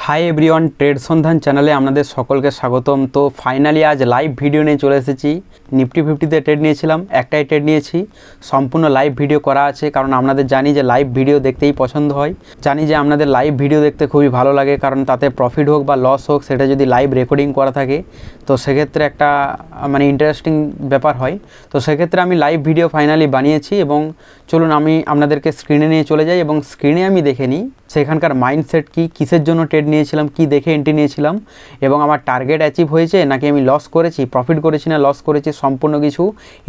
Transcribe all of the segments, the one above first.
Hi everyone, trade সন্ধান চ্যানেলে আপনাদের সকলকে স্বাগতম। তো ফাইনালি আজ লাইভ ভিডিও নিয়ে চলে এসেছি। নিফটি ফিফটিতে ট্রেড নিয়েছিলাম, একটাই ট্রেড নিয়েছি। সম্পূর্ণ লাইভ ভিডিও করা আছে, কারণ আপনাদের জানি যে লাইভ ভিডিও দেখতেই পছন্দ হয়। জানি যে আপনাদের লাইভ ভিডিও দেখতে খুবই ভালো লাগে, কারণ তাতে প্রফিট হোক বা লস হোক সেটা যদি লাইভ রেকর্ডিং করা থাকে তো সেক্ষেত্রে একটা ইন্টারেস্টিং ব্যাপার হয়। তো সেক্ষেত্রে আমি লাইভ ভিডিও ফাইনালি বানিয়েছি এবং চলুন আমি আপনাদেরকে স্ক্রিনে নিয়ে চলে যাই এবং স্ক্রিনে আমি দেখে নিই সেখানকার মাইন্ডসেট কী, কিসের জন্য ট্রেড নিয়েছিলাম, কি দেখে এন্ট্রি নিয়েছিলাম এবং আমার টার্গেট অ্যাচিভ হয়েছে নাকি আমি লস করেছি, প্রফিট করেছি না লস করেছি, সম্পূর্ণ কিছু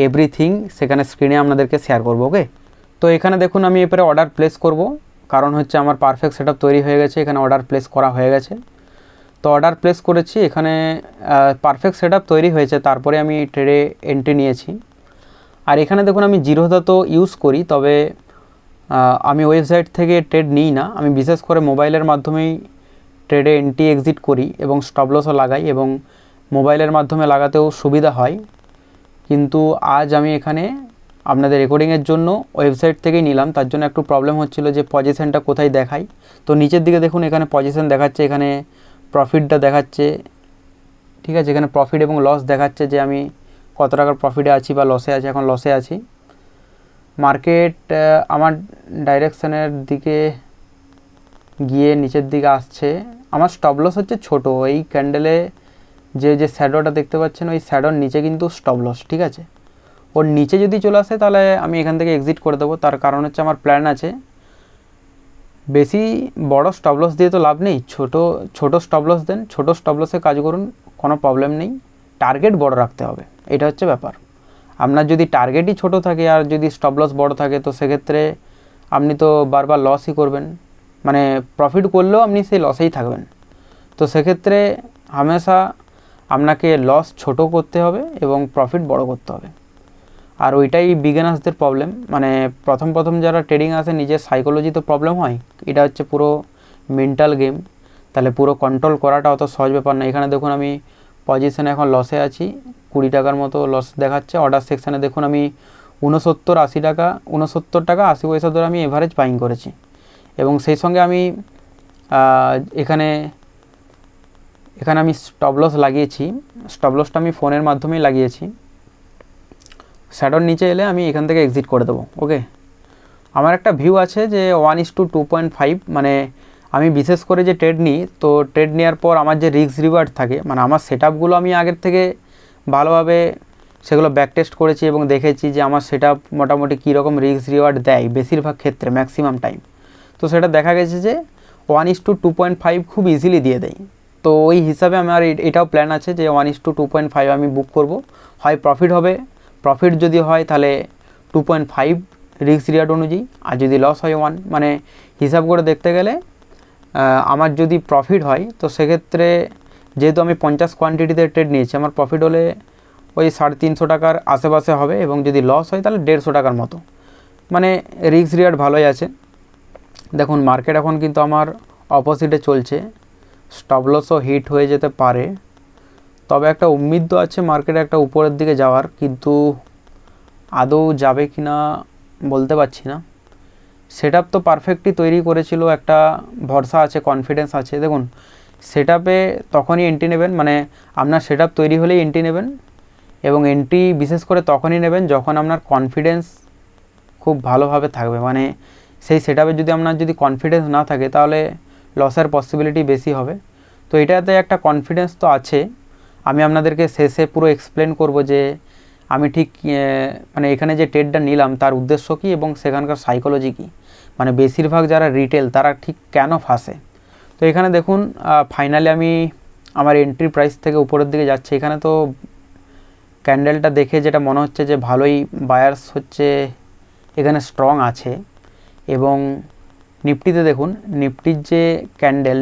এভরিথিং সেখানে স্ক্রিনে আপনাদেরকে শেয়ার করবো। ওকে, তো এখানে দেখুন আমি এরপরে অর্ডার প্লেস করব, কারণ হচ্ছে আমার পারফেক্ট সেটআপ তৈরি হয়ে গেছে। এখানে অর্ডার প্লেস করা হয়ে গেছে, তো অর্ডার প্লেস করেছি, এখানে পারফেক্ট সেটআপ তৈরি হয়েছে, তারপরে আমি ট্রেডে এন্ট্রি নিয়েছি। আর এখানে দেখুন আমি জিরোধা তো ইউজ করি, তবে আমি ওয়েবসাইট থেকে ট্রেড নিই না। আমি বিশেষ করে মোবাইলের মাধ্যমেই ট্রেডে এন্ট্রি এক্সিট করি এবং স্টপ লসও লাগাই, এবং মোবাইলের মাধ্যমে লাগাতেও সুবিধা হয়। কিন্তু আজ আমি এখানে আপনাদের রেকর্ডিংয়ের জন্য ওয়েবসাইট থেকেই নিলাম, তার জন্য একটু প্রবলেম হচ্ছিল যে পজিশনটা কোথায় দেখাই। তো নিচের দিকে দেখুন এখানে পজিশন দেখাচ্ছে, এখানে প্রফিটটা দেখাচ্ছে, ঠিক আছে। এখানে প্রফিট এবং লস দেখাচ্ছে যে আমি কত টাকার প্রফিটে আছি বা লসে আছি। এখন লসে আছি। মার্কেট আমার ডাইরেকশানের দিকে গিয়ে নিচের দিকে আসছে। আমার স্টপ লস হচ্ছে ছোট, এই ক্যান্ডেলে যে শ্যাডোটা দেখতে পাচ্ছেন ওই শ্যাডোর নিচে কিন্তু স্টপ লস, ঠিক আছে। ওর নিচে যদি চলে আসে তাহলে আমি এখান থেকে এক্সিট করে দেবো। তার কারণ হচ্ছে আমার প্ল্যান আছে, বেশি বড় স্টপ লস দিয়ে তো লাভ নেই, ছোট স্টপ লস দেন, ছোট স্টপ লসে কাজ করুন, কোনো প্রবলেম নেই। টার্গেট বড় রাখতে হবে, এটা হচ্ছে ব্যাপার। আপনার যদি টার্গেটই ছোট থাকে আর যদি স্টপ লস বড় থাকে তো সেক্ষেত্রে আপনি তো বারবার লসই করবেন, মানে প্রফিট করলেও আপনি সেই লসেই থাকবেন। তো সেক্ষেত্রে হামেশা আপনাকে লস ছোট করতে হবে এবং প্রফিট বড় করতে হবে। আর ওইটাই বিগিনার্সদের প্রবলেম, মানে প্রথম যারা ট্রেডিং আসে নিজের সাইকোলজিতে প্রবলেম হয়। এটা হচ্ছে পুরো মেন্টাল গেম, তাহলে পুরো কন্ট্রোল করাটা অত সহজ ব্যাপার না। এখানে দেখুন আমি পজিশনে এখন লসে আছি, 20 টাকার মতো লস দেখাচ্ছে। অর্ডার সেকশানে দেখুন আমি 69 টাকা 80 পয়সা ধরে আমি এভারেজ বাইং করেছি, এবং সেই সঙ্গে আমি এখানে আমি স্টপ লস লাগিয়েছি। স্টপ লসটা আমি ফোনের মাধ্যমেই লাগিয়েছি। শ্যাডোর নিচে এলে আমি এখান থেকে এক্সিট করে দেবো। ওকে, আমার একটা ভিউ আছে যে 1:2.5, মানে আমি বিশেষ করে যে ট্রেড নিই, তো ট্রেড নেওয়ার পর আমার যে রিস্ক রিওয়ার্ড থাকে, মানে আমার সেটআপগুলো আমি আগের থেকে ভালোভাবে সেগুলো ব্যাক টেস্ট করেছি এবং দেখেছি যে আমার সেটআপ মোটামুটি কীরকম রিস্ক রিওয়ার্ড দেয় বেশিরভাগ ক্ষেত্রে, ম্যাক্সিমাম টাইম। তো সেটা দেখা গেছে যে 1:2.5 খুব ইজিলি দিয়ে দেয়। তো ওই হিসাবে আমার এটাও প্ল্যান আছে যে 1:2.5 আমি বুক করব। হয় প্রফিট হবে, প্রফিট যদি হয় তাহলে 2.5 রিস্ক রিওয়ার্ড অনুযায়ী, আর যদি লস হয় 1, মানে হিসাব করে দেখতে গেলে আমার যদি প্রফিট হয় তো সেক্ষেত্রে যেহেতু আমি 50 কোয়ান্টিটিতে ট্রেড নিয়েছি, আমার প্রফিট হলে ওই 350 টাকার আশেপাশে হবে, এবং যদি লস হয় তাহলে 150 টাকার মতো, মানে রিস্ক রিওয়ার্ড ভালোই আছে। দেখুন মার্কেট এখন কিন্তু আমার অপোজিটে চলছে, স্টপ লসও হিট হয়ে যেতে পারে, তবে একটা উম্মিদ তো আছে মার্কেটে একটা উপরের দিকে যাওয়ার, কিন্তু আদৌ যাবে কি না বলতে পারছি না। সেটআপ তো পারফেক্টলি তৈরি করেছিল, একটা ভরসা আছে, কনফিডেন্স আছে। দেখুন সেটআপে তখনই এন্ট্রি নেবেন, মানে আপনার সেটআপ তৈরি হলেই এন্ট্রি নেবেন, এবং এন্ট্রি বিশেষ করে তখনই নেবেন যখন আপনার কনফিডেন্স খুব ভালোভাবে থাকবে। মানে সেই সেটআপে যদি আপনার কনফিডেন্স না থাকে তাহলে লসের পসিবিলিটি বেশি হবে। তো এটাতে একটা কনফিডেন্স তো আছে। আমি আপনাদেরকে শেষে পুরো এক্সপ্লেন করব যে আমি ঠিক মানে এখানে যে ট্রেডটা নিলাম তার উদ্দেশ্য কী এবং সেখানকার সাইকোলজি কী, মানে বেশিরভাগ যারা রিটেল তারা ঠিক কেন ফাঁসে। তো এখানে দেখুন ফাইনালি আমি আমার এন্ট্রি প্রাইস থেকে উপরের দিকে যাচ্ছে। এখানে তো ক্যান্ডেলটা দেখে যেটা মনে হচ্ছে যে ভালোই বায়ার্স হচ্ছে এখানে স্ট্রং আছে, এবং নিফটিতে দেখুন নিফটির যে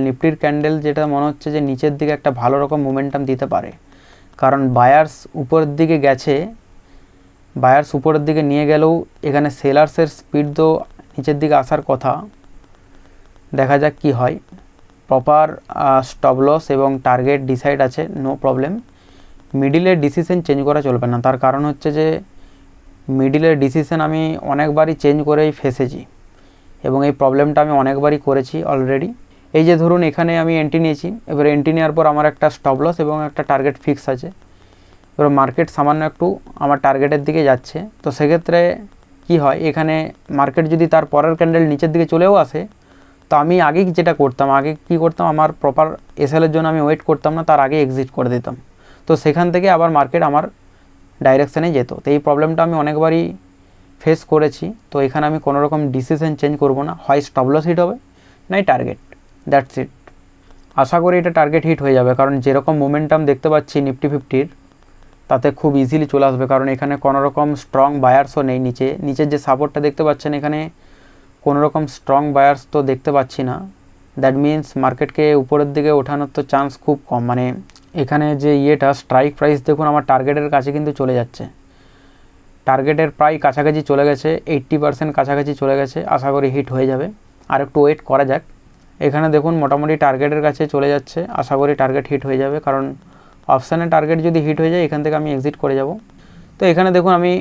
নিফটির ক্যান্ডেল যেটা মনে হচ্ছে যে নিচের দিকে একটা ভালো রকম মোমেন্টাম দিতে পারে, কারণ বায়ার্স উপরের দিকে গেছে। বায়ার্স উপরের দিকে নিয়ে গেলেও এখানে সেলার্সের স্পিড তো নিচের দিকে আসার কথা, দেখা যাক কি হয়। প্রপার স্টপ লস এবং টার্গেট ডিসাইড আছে, নো প্রবলেম। মিডিলের ডিসিশন চেঞ্জ করা চলবে না, তার কারণ হচ্ছে যে মিডিলের ডিসিশন আমি অনেকবারই চেঞ্জ করেই ফেসেছি, এবং এই প্রবলেমটা আমি অনেকবারই করেছি অলরেডি। এই যে ধরুন এখানে আমি এন্ট্রি নিয়েছি, এবার এন্ট্রি নেওয়ার পর আমার একটা স্টপ লস এবং একটা টার্গেট ফিক্স আছে। এবার মার্কেট সামান্য একটু আমার টার্গেটের দিকে যাচ্ছে, তো সেক্ষেত্রে কি হয়, এখানে মার্কেট যদি তার পরের ক্যান্ডেল নিচের দিকে চলেও আসে, তো আমি আগে যেটা করতাম, আগে কি করতাম, আমার প্রপার এসএলের জন্য আমি ওয়েট করতাম না, তার আগে এক্সিট করে দিতাম। তো সেখান থেকে আবার মার্কেট আমার ডাইরেকশানে যেত। তো এই প্রবলেমটা আমি অনেকবারই ফেস করেছি। তো এখানে আমি কোনো রকম ডিসিশন চেঞ্জ করব না, হয় স্টপ লস হিট হবে নাই টার্গেট, দ্যাটস ইট। আশা করি এটা টার্গেট হিট হয়ে যাবে, কারণ যেরকম মোমেন্টাম দেখতে পাচ্ছি নিফটি ফিফটির, তাতে খুব ইজিলি চলে আসবে। কারণ এখানে কোনো রকম স্ট্রং বায়ার্সও নেই, নিচের যে সাপোর্টটা দেখতে পাচ্ছেন এখানে কোনো রকম স্ট্রং বায়ার্স তো দেখতে পাচ্ছি না। দ্যাট মিন্স মার্কেটকে উপরের দিকে ওঠানোর তো চান্স খুব কম। মানে এখানে যে স্ট্রাইক প্রাইস দেখুন আমার টার্গেটের কাছে কিন্তু চলে যাচ্ছে, টার্গেটের প্রায় কাছাকাছি চলে গেছে, 80% কাছাকাছি চলে গেছে। আশা করি হিট হয়ে যাবে, আর একটু ওয়েট করা যাক। এখানে দেখুন মোটামুটি টার্গেটের কাছে চলে যাচ্ছে, আশা করি টার্গেট হিট হয়ে যাবে, কারণ অপশানে টার্গেট যদি হিট হয়ে যায় এখান থেকে আমি এক্সিট করে যাব। তো এখানে দেখুন আমি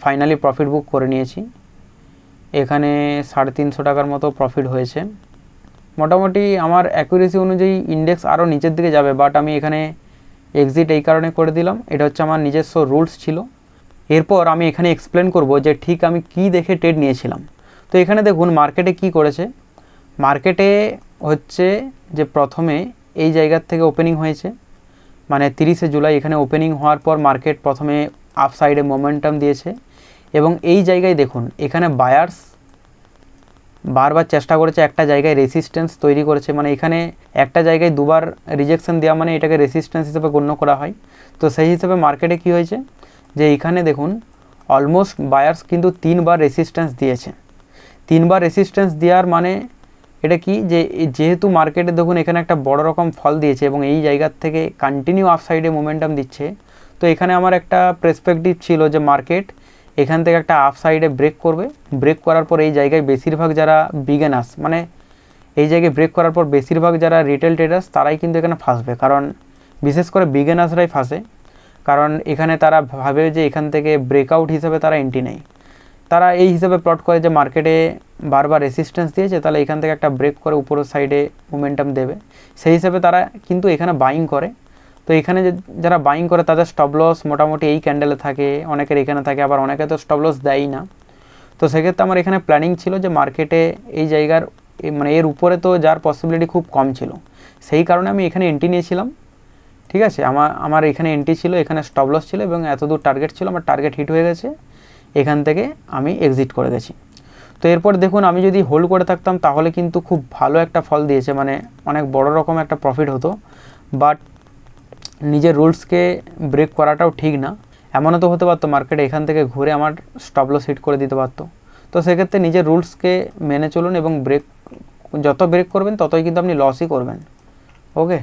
ফাইনালি প্রফিট বুক করে নিয়েছি, এখানে 350 টাকার মতো প্রফিট হয়েছে। মোটামুটি আমার অ্যাকুরেসি অনুযায়ী ইন্ডেক্স আরও নিচের দিকে যাবে, বাট আমি এখানে এক্সিট এই কারণে করে দিলাম, এটা হচ্ছে আমার নিজস্ব রুলস ছিল। এরপর আমি এখানে এক্সপ্লেন করব যে ঠিক আমি কি দেখে ট্রেড নিয়েছিলাম। তো এখানে দেখুন মার্কেটে কি করেছে, মার্কেটে হচ্ছে যে প্রথমে এই জায়গার থেকে ওপেনিং হয়েছে, মানে 30শে জুলাই এখানে ওপেনিং হওয়ার পর মার্কেট প্রথমে আপ সাইডে মোমেন্টাম দিয়েছে, এবং এই জায়গায় দেখুন এখানে বায়ার্স বারবার চেষ্টা করেছে একটা জায়গায় রেসিস্ট্যান্স তৈরি করেছে। মানে এখানে একটা জায়গায় দুবার রিজেকশন দেওয়া মানে এটাকে রেসিস্ট্যান্স হিসেবে গণ্য করা হয়। তো সেই হিসেবে মার্কেটে কি হয়েছে যে এখানে দেখুন অলমোস্ট বায়ার্স কিন্তু 3বার রেসিস্ট্যান্স দিয়েছে। 3বার রেসিস্ট্যান্স দেওয়ার মানে এটা কি, যে যেহেতু মার্কেটে দেখুন এখানে একটা বড় রকম ফল দিয়েছে এবং এই জায়গার থেকে কন্টিনিউ আপ সাইডে মোমেন্টাম দিচ্ছে, তো এখানে আমার একটা পার্সপেক্টিভ ছিল যে মার্কেট এখান থেকে একটা আপ সাইডে ব্রেক করবে। ব্রেক করার পর এই জায়গায় বেশিরভাগ যারা বিগিনার্স, মানে এই জায়গায় ব্রেক করার পর বেশিরভাগ যারা রিটেল ট্রেডার্স তারাই কিন্তু এখানে ফাঁসবে, কারণ বিশেষ করে বিগিনার্সরাই ফাঁসে, কারণ এখানে তারা ভাবে যে এখান থেকে ব্রেকআউট হিসেবে তারা এন্ট্রি নেয়। তারা এই হিসাবে প্লট করে যে মার্কেটে বারবার রেসিস্ট্যান্স দিয়েছে, তাহলে এখান থেকে একটা ব্রেক করে উপরের সাইডে মোমেন্টাম দেবে, সেই হিসাবে তারা কিন্তু এখানে বাইং করে। তো এখানে যারা বাইং করে তাদের স্টপ লস মোটামুটি এই ক্যান্ডেলে থাকে, অনেকের এখানে থাকে, আবার অনেকে তো স্টপ লস দেয়ই না। তো সেক্ষেত্রে আমার এখানে প্ল্যানিং ছিল যে মার্কেটে এই জায়গার মানে এর উপরে তো যার পসিবিলিটি খুব কম ছিল, সেই কারণে আমি এখানে এন্ট্রি নিয়েছিলাম। ঠিক আছে, আমার এখানে এন্ট্রি ছিল, এখানে স্টপ লস ছিল এবং এতদূর টার্গেট ছিল, আমার টার্গেট হিট হয়ে গেছে, এখান থেকে আমি এক্সিট করে গেছি। তো এরপর দেখুন আমি যদি হোল্ড করে থাকতাম তাহলে কিন্তু খুব ভালো একটা ফল দিয়েছে, মানে অনেক বড় রকম একটা প্রফিট হতো। বাট নিজের রুলসকে ব্রেক করাটাও ঠিক না, এমনও তো হতে পারতো মার্কেটে এখান থেকে ঘুরে আমার স্টপ লস হিট করে দিতে পারতো। তো সেক্ষেত্রে নিজের রুলসকে মেনে চলুন এবং যত ব্রেক করবেন ততই কিন্তু আপনি লসই করবেন। ওকে।